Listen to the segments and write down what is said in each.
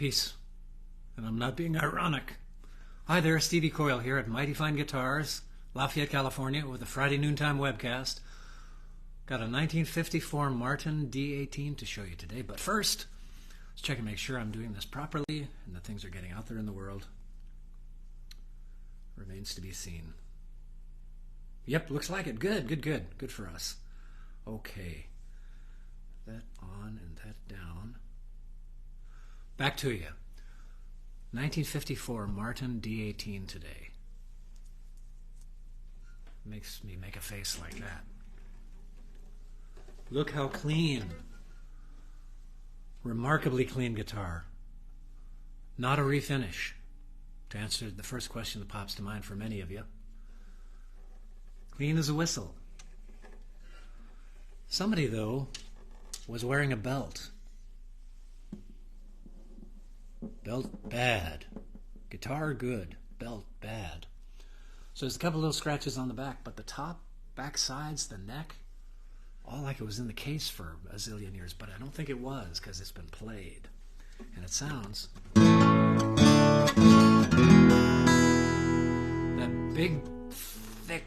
Peace. And I'm not being ironic. Hi there, Stevie Coyle here at Mighty Fine Guitars, Lafayette, California, with a Friday noontime webcast. Got a 1954 Martin D-18 to show you today, but first, let's check and make sure I'm doing this properly and that things are getting out there in the world. Remains to be seen. Yep, looks like it. Good, good, good. Good for us. Okay. That on and that down. Back to you. 1954 Martin D-18 today. Makes me make a face like that. Look how clean. Remarkably clean guitar. Not a refinish. To answer the first question that pops to mind for many of you. Clean as a whistle. Somebody, though, was wearing a belt. Belt bad. Guitar good. Belt bad. So there's a couple little scratches on the back, but the top, back sides, the neck, all like it was in the case for a zillion years, but I don't think it was because it's been played. And it sounds... that big, thick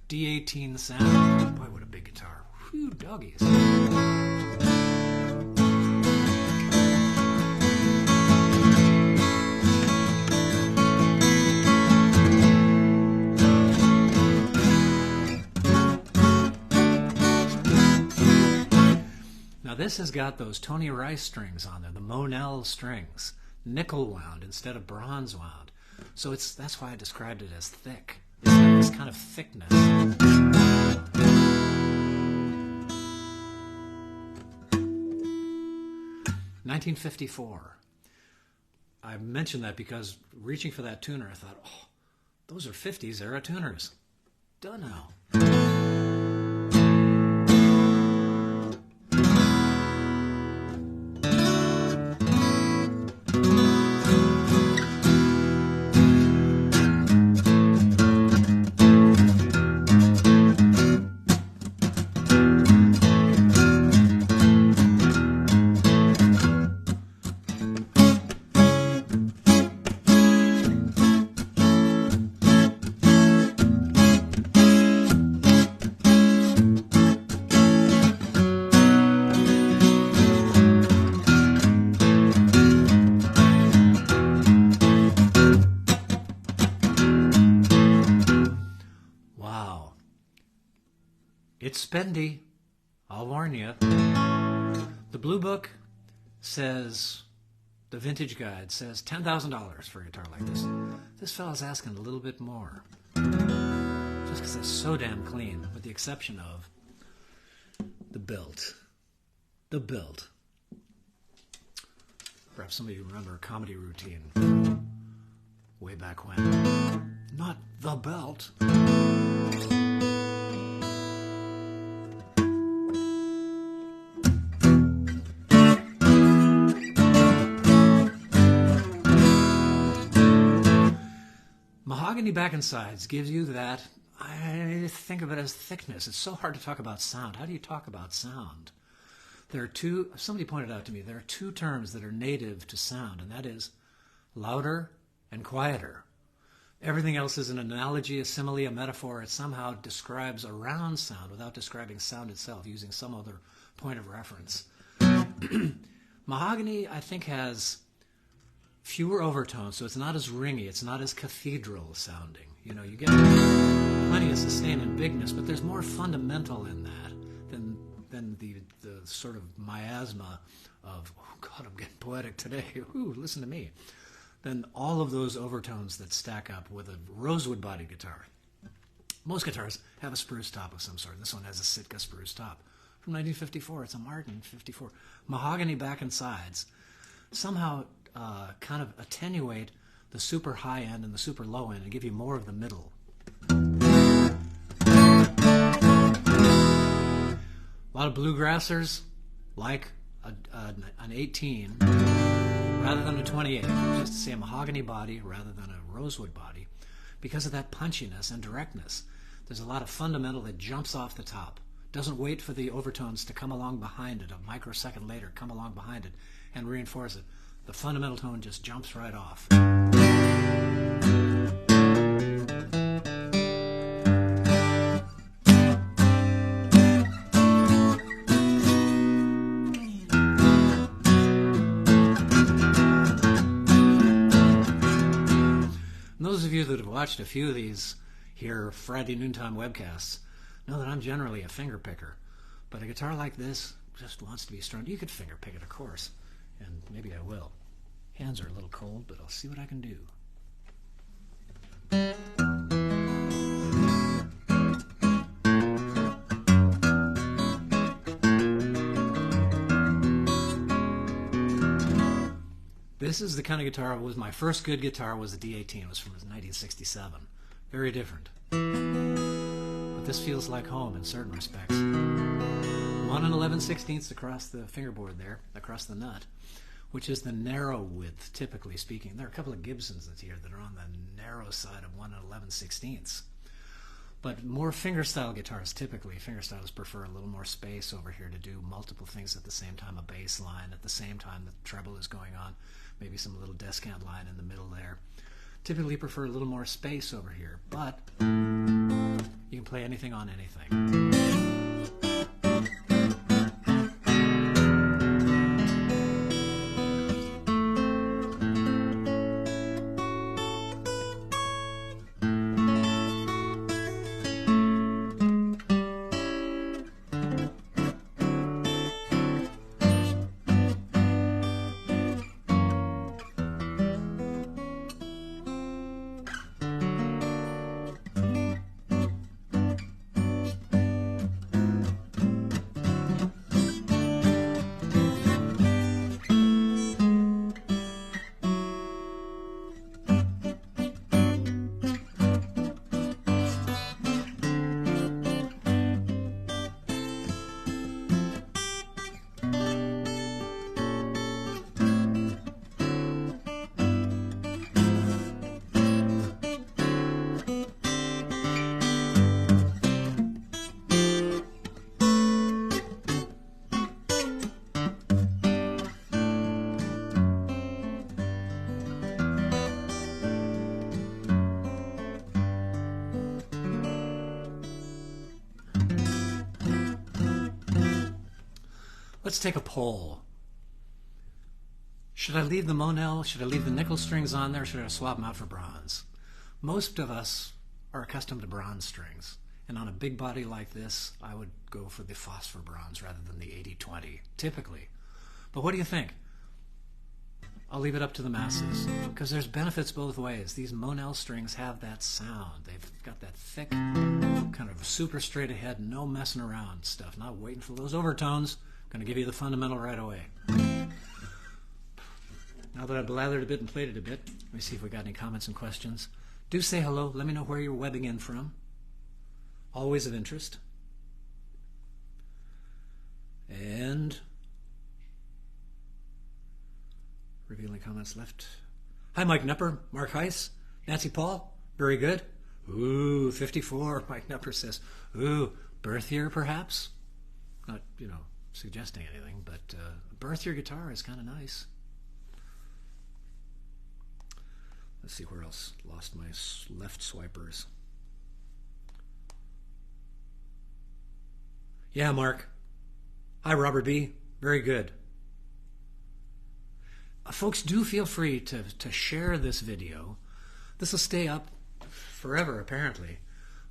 D-18 sound. Boy, what a big guitar. Whew, doggies. Now this has got those Tony Rice strings on there, the Monell strings, nickel wound instead of bronze wound. So that's why I described it as thick. It's got this kind of thickness. 1954. I mentioned that because reaching for that tuner, I thought, oh, those are 50s era tuners. Dunno. It's spendy, I'll warn you. The Blue Book says, the Vintage Guide says $10,000 for a guitar like this. This fella's asking a little bit more. Just because it's so damn clean, with the exception of the build. The build. Perhaps some of you remember a comedy routine way back when. Not the belt. Mahogany back and sides gives you that, I think of it as thickness. It's so hard to talk about sound. How do you talk about sound? There are two, somebody pointed out to me, there are two terms that are native to sound, and that is louder and quieter. Everything else is an analogy, a simile, a metaphor. It somehow describes around sound without describing sound itself, using some other point of reference. Mahogany, I think, has fewer overtones, so it's not as ringy, it's not as cathedral sounding. You know, you get plenty of sustain and bigness, but there's more fundamental in that than the sort of miasma of, oh God, I'm getting poetic today, ooh, listen to me, than all of those overtones that stack up with a rosewood body guitar. Most guitars have a spruce top of some sort. This one has a Sitka spruce top. From 1954, it's a Martin 54. Mahogany back and sides somehow kind of attenuate the super high end and the super low end and give you more of the middle. A lot of bluegrassers like an 18 rather than a 28, just to say a mahogany body rather than a rosewood body, because of that punchiness and directness. There's a lot of fundamental that jumps off the top. Doesn't wait for the overtones to come along behind it, a microsecond later, come along behind it and reinforce it. The fundamental tone just jumps right off. And those of you that have watched a few of these here Friday noontime webcasts know that I'm generally a finger picker, but a guitar like this just wants to be strung. You could finger pick it, of course, and maybe I will. Hands are a little cold, but I'll see what I can do. This is the kind of guitar, was my first good guitar was a D-18. It was from 1967. Very different. But this feels like home in certain respects. 1 11/16 across the fingerboard there, across the nut, which is the narrow width, typically speaking. There are a couple of Gibsons that's here that are on the narrow side of 1 11/16. But more fingerstyle guitars, typically, fingerstyles prefer a little more space over here to do multiple things at the same time, a bass line at the same time the treble is going on, maybe some little descant line in the middle there. Typically prefer a little more space over here, but you can play anything on anything. Let's take a poll. Should I leave the Monel? Should I leave the nickel strings on there? Or should I swap them out for bronze? Most of us are accustomed to bronze strings. And on a big body like this, I would go for the phosphor bronze rather than the 80-20, typically. But what do you think? I'll leave it up to the masses, because there's benefits both ways. These Monel strings have that sound. They've got that thick, kind of super straight ahead, no messing around stuff. Not waiting for those overtones. Going to give you the fundamental right away. Now that I've blathered a bit and played it a bit, let me see if we got any comments and questions. Do say hello. Let me know where you're webbing in from. Always of interest. And revealing comments left. Hi, Mike Knepper, Mark Heiss, Nancy Paul. Very good. Ooh, 54. Mike Knepper says, ooh, birth year perhaps? Not, suggesting anything, but birth year guitar is kind of nice. Let's see where else. Lost my left swipers. Yeah, Mark. Hi, Robert B. Very good. Folks, do feel free to share this video. This will stay up forever, apparently.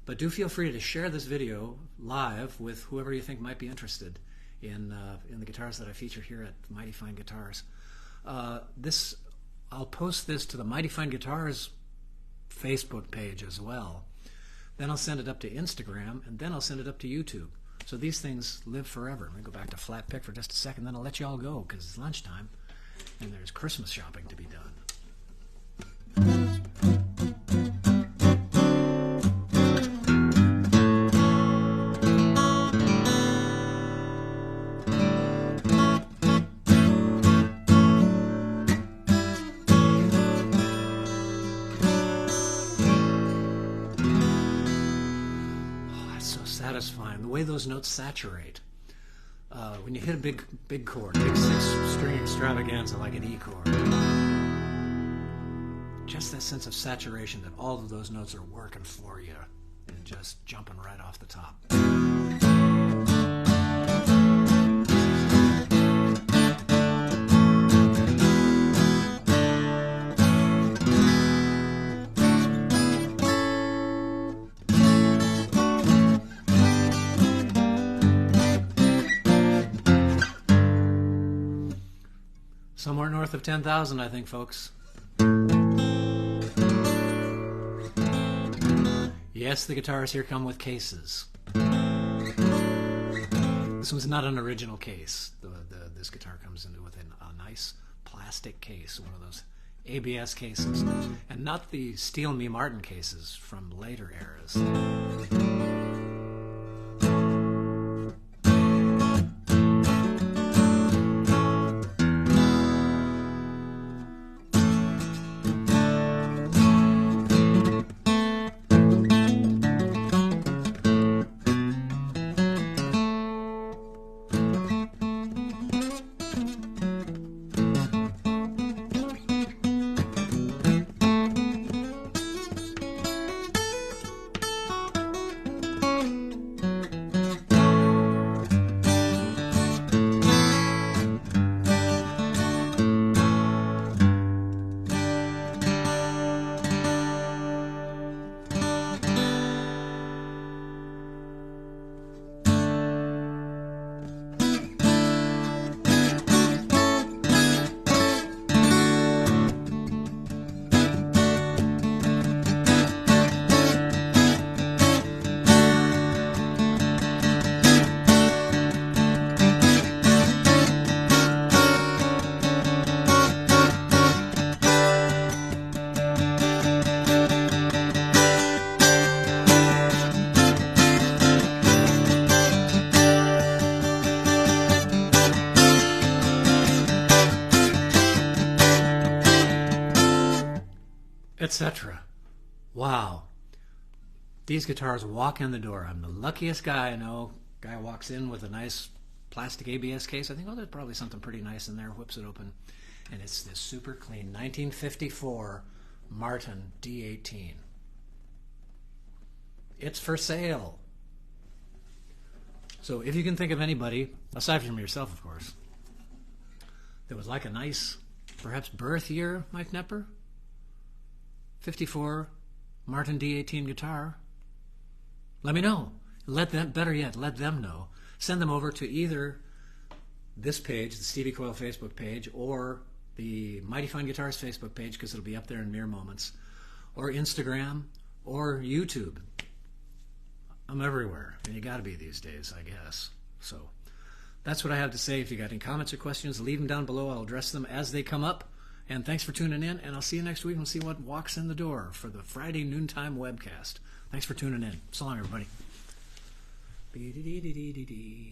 But do feel free to share this video live with whoever you think might be interested in the guitars that I feature here at Mighty Fine Guitars. I'll post this to the Mighty Fine Guitars Facebook page as well. Then I'll send it up to Instagram, and then I'll send it up to YouTube. So these things live forever. I'm going to go back to Flat Pick for just a second, then I'll let you all go because it's lunchtime and there's Christmas shopping to be done. satisfying. The way those notes saturate. When you hit a big chord, big 6-string extravaganza like an E chord, just that sense of saturation that all of those notes are working for you and just jumping right off the top. Somewhere north of 10,000, I think, folks. Yes, the guitars here come with cases. This one's not an original case. This guitar comes with a nice plastic case, one of those ABS cases, and not the Steel Me Martin cases from later eras. Etc. Wow. These guitars walk in the door. I'm the luckiest guy I know. Guy walks in with a nice plastic ABS case. I think, oh, there's probably something pretty nice in there. Whips it open. And it's this super clean 1954 Martin D-18. It's for sale. So if you can think of anybody, aside from yourself, of course, that would like a nice, perhaps birth year, Mike Knepper, 54 Martin D-18 guitar, let me know. Let them, better yet, let them know. Send them over to either this page, the Stevie Coyle Facebook page, or the Mighty Fine Guitars Facebook page, because it'll be up there in mere moments, or Instagram, or YouTube. I'm everywhere, and you got to be these days, I guess. So that's what I have to say. If you got any comments or questions, leave them down below. I'll address them as they come up. And thanks for tuning in, and I'll see you next week and we'll see what walks in the door for the Friday noontime webcast. Thanks for tuning in. So long, everybody.